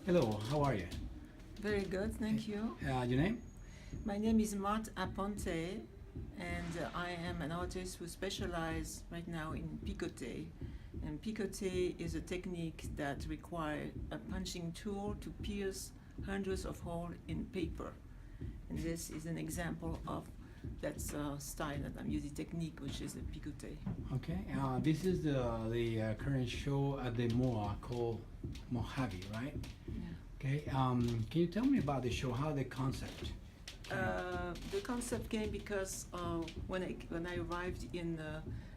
Hello, how are you? Very good, thank you. Your name? My name is Marthe Aponte, and I am an artist who specializes right now in picoté. And picoté is a technique that requires a punching tool to pierce hundreds of holes in paper. And this is an example of that style that I'm using, technique, which is a picoté. Okay. This is the current show at the MOAH called MOAH, right? Yeah. Okay. Can you tell me about the show? How the concept? The concept came because when I arrived in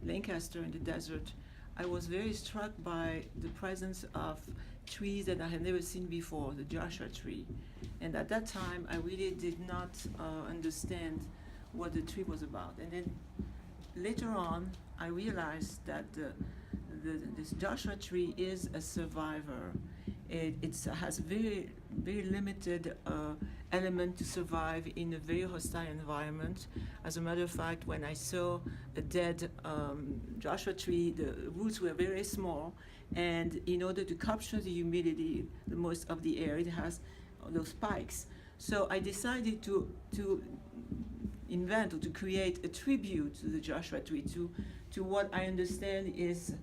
Lancaster in the desert, I was very struck by the presence of trees that I had never seen before, the Joshua tree. And at that time, I really did not understand what the tree was about. And then later on, I realized that this Joshua tree is a survivor. It has very limited element to survive in a very hostile environment. As a matter of fact, when I saw a dead Joshua tree, the roots were very small, and in order to capture the humidity, the most of the air, it has those spikes. So I decided to invent or to create a tribute to the Joshua tree, to what I understand is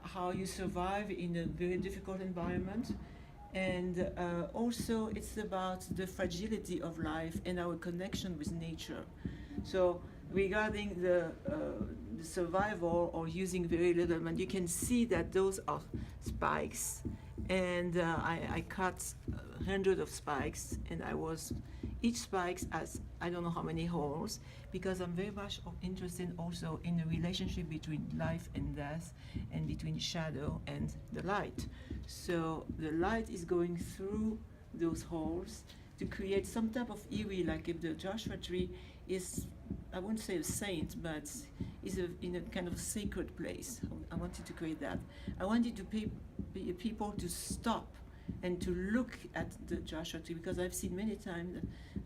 how you survive in a very difficult environment. And also it's about the fragility of life and our connection with nature. So regarding the survival or using very little, and you can see that those are spikes, and I cut hundreds of spikes, and each spikes has I don't know how many holes, because I'm very much interested also in the relationship between life and death, and between shadow and the light. So the light is going through those holes to create some type of eerie, like if the Joshua tree is, I wouldn't say a saint, but is in a kind of sacred place. I wanted to create that. I wanted to people to stop and to look at the Joshua tree, because I've seen many times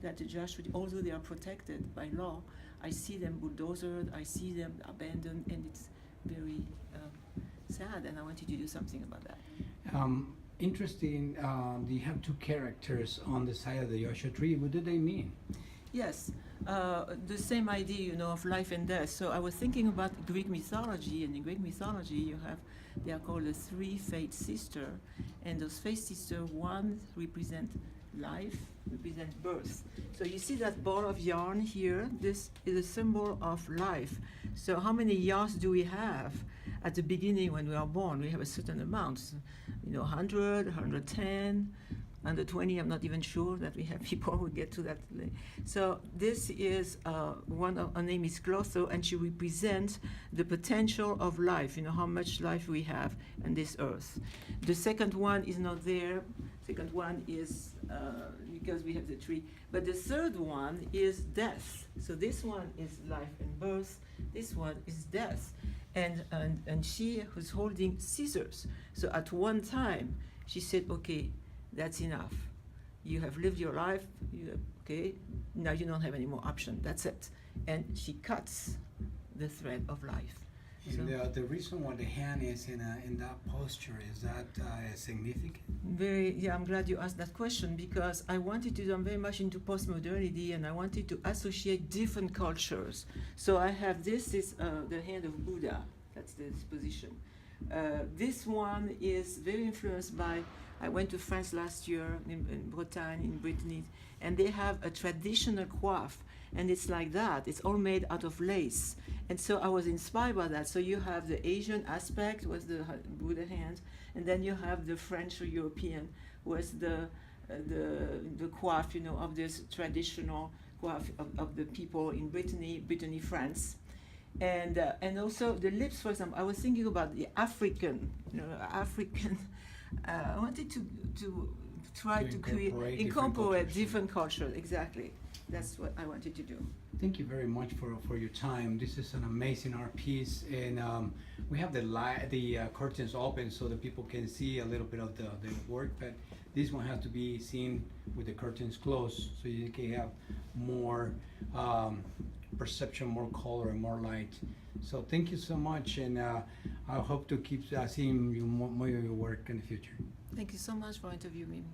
that the Joshua tree, although they are protected by law, I see them bulldozed, I see them abandoned, and it's very sad, and I wanted to do something about that. Interesting. You have two characters on the side of the Joshua tree. What do they mean? Yes, the same idea, of life and death. So I was thinking about Greek mythology, and in Greek mythology they are called the three fate sisters, and those fate sisters, one represent life, represent birth. So you see that ball of yarn here, this is a symbol of life. So how many yarns do we have at the beginning when we are born? We have a certain amount, 100, 110, 120, I'm not even sure that we have people who get to that. So this is her name is Clotho, and she represents the potential of life, how much life we have on this earth. The second one is not there. Second one is because we have the tree. But the third one is death. So this one is life and birth. This one is death. And she was holding scissors. So at one time, she said, okay, that's enough. You have lived your life, okay, now you don't have any more option, that's it. And she cuts the thread of life. And the reason why the hand is in that posture, is that significant? I'm glad you asked that question, because I wanted to, I'm very much into postmodernity, and I wanted to associate different cultures. So I have this is the hand of Buddha, that's this position. This one is very influenced by, I went to France last year, in Bretagne, in Brittany, and they have a traditional coif, and it's like that. It's all made out of lace. And so I was inspired by that. So you have the Asian aspect with the Buddha hand, and then you have the French or European with the coif, of this traditional coif of the people in Brittany, France. And also the lips, for example, I was thinking about the African, I wanted to try to incorporate different cultures, exactly. That's what I wanted to do. Thank you very much for your time. This is an amazing art piece, and we have the curtains open so that people can see a little bit of the work, but this one has to be seen with the curtains closed so you can have more perception, more color, and more light. So thank you so much, and I hope to keep seeing more of your work in the future. Thank you so much for interviewing me.